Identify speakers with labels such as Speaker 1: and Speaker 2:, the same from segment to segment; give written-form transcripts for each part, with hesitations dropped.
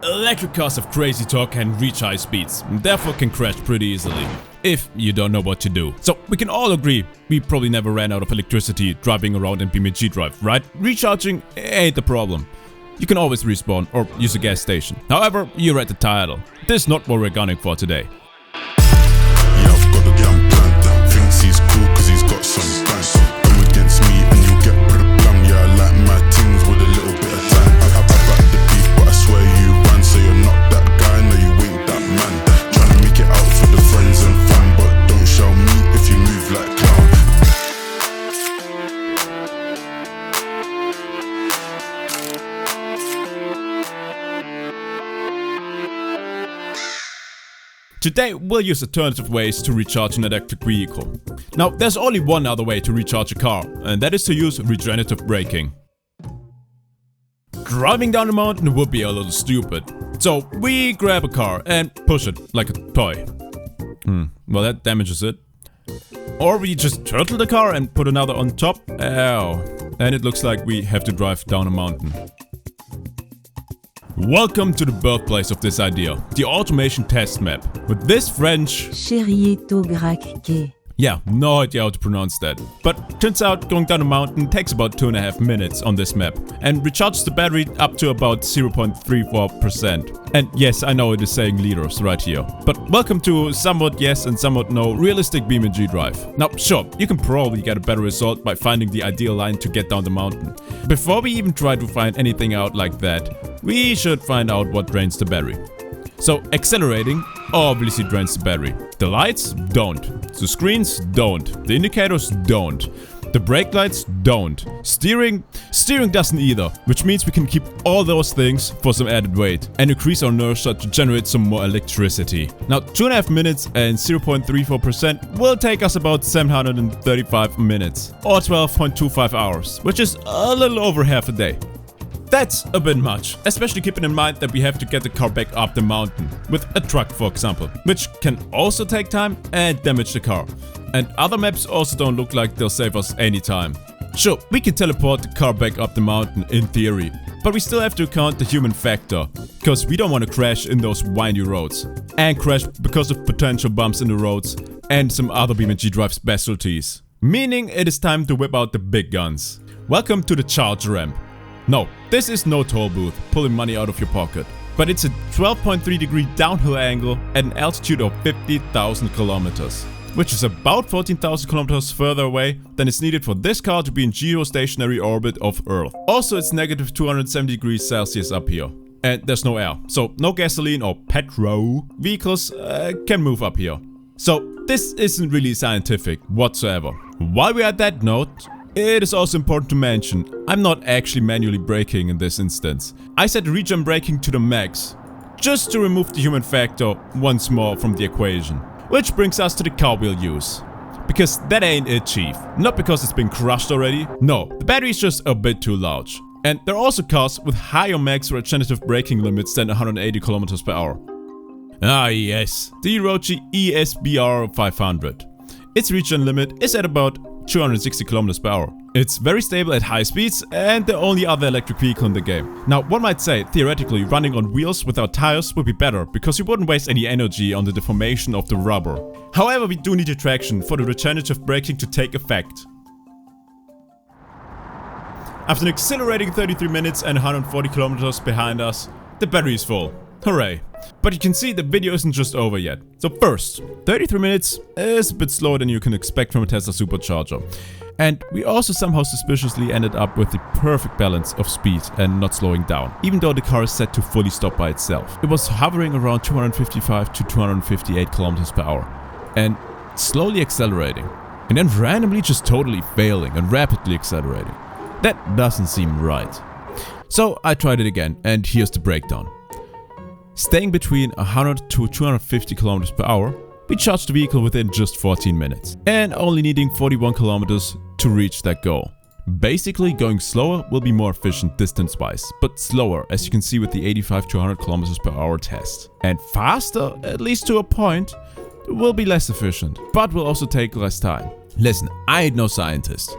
Speaker 1: Electric cars have crazy torque and reach high speeds, and therefore can crash pretty easily, if you don't know what to do. So we can all agree, we probably never ran out of electricity driving around in BeamNG Drive, right? Recharging ain't the problem. You can always respawn or use a gas station. However, you read the title. This is not what we're gunning for today.
Speaker 2: Yeah, I've got a young plan. Thinks he's cool cause he's got some bank. Come against me and you get blam. Yeah, I like my things with a little bit of time. I back the beef, but I swear you ran, so you're not that guy. No, you ain't that man. Trying to make it out for the friends and fam, but don't show me if you move like clown.
Speaker 1: Today we'll use alternative ways to recharge an electric vehicle. Now there's only one other way to recharge a car, and that is to use regenerative braking. Driving down the mountain would be a little stupid, so we grab a car and push it like a toy. Well, that damages it. Or we just turtle the car and put another on top. Ow. And it looks like we have to drive down a mountain. Welcome to the birthplace of this idea, the automation test map. With this French... Yeah, no idea how to pronounce that. But turns out going down a mountain takes about 2.5 minutes on this map and recharges the battery up to about 0.34%. And yes, I know it is saying liters right here. But welcome to somewhat yes and somewhat no realistic BeamNG Drive. Now sure, you can probably get a better result by finding the ideal line to get down the mountain. Before we even try to find anything out like that, we should find out what drains the battery. So accelerating obviously drains the battery. The lights don't. The screens don't. The indicators don't. The brake lights don't. Steering doesn't either, which means we can keep all those things for some added weight and increase our inertia to generate some more electricity. Now 2.5 minutes and 0.34% will take us about 735 minutes or 12.25 hours, which is a little over half a day. That's a bit much, especially keeping in mind that we have to get the car back up the mountain, with a truck for example, which can also take time and damage the car. And other maps also don't look like they'll save us any time. Sure, we can teleport the car back up the mountain in theory, but we still have to account the human factor, because we don't want to crash in those windy roads, and crash because of potential bumps in the roads and some other BeamNG Drive specialties. Meaning it is time to whip out the big guns. Welcome to the charge ramp. No, this is no toll booth, pulling money out of your pocket. But it's a 12.3 degree downhill angle at an altitude of 50,000 kilometers. Which is about 14,000 kilometers further away than is needed for this car to be in geostationary orbit of Earth. Also it's negative 270 degrees Celsius up here. And there's no air, so no gasoline or petrol vehicles can move up here. So this isn't really scientific whatsoever. While we're at that note, it is also important to mention, I'm not actually manually braking in this instance. I set regen braking to the max, just to remove the human factor once more from the equation. Which brings us to the car we'll use. Because that ain't it, chief. Not because it's been crushed already. No, the battery is just a bit too large. And there are also cars with higher max regenerative braking limits than 180 km per hour. Ah yes, the Hirochi ESBR 500. Its regen limit is at about 260 km per hour. It's very stable at high speeds and the only other electric vehicle in the game. Now one might say, theoretically running on wheels without tires would be better because you wouldn't waste any energy on the deformation of the rubber. However, we do need the traction for the regenerative braking to take effect. After an accelerating 33 minutes and 140 km behind us, the battery is full. Hooray. But you can see the video isn't just over yet. So first, 33 minutes is a bit slower than you can expect from a Tesla supercharger. And we also somehow suspiciously ended up with the perfect balance of speed and not slowing down, even though the car is set to fully stop by itself. It was hovering around 255 to 258 km per hour and slowly accelerating, and then randomly just totally failing and rapidly accelerating. That doesn't seem right. So I tried it again, and here's the breakdown. Staying between 100 to 250 km per hour, we charged the vehicle within just 14 minutes and only needing 41 km to reach that goal. Basically, going slower will be more efficient distance-wise, but slower, as you can see with the 85 to 100 km per hour test. And faster, at least to a point, will be less efficient, but will also take less time. Listen, I ain't no scientist.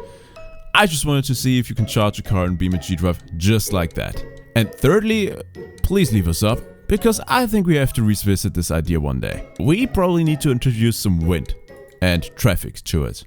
Speaker 1: I just wanted to see if you can charge a car in BeamNG Drive just like that. And thirdly, please leave a sub because I think we have to revisit this idea one day. We probably need to introduce some wind and traffic to it.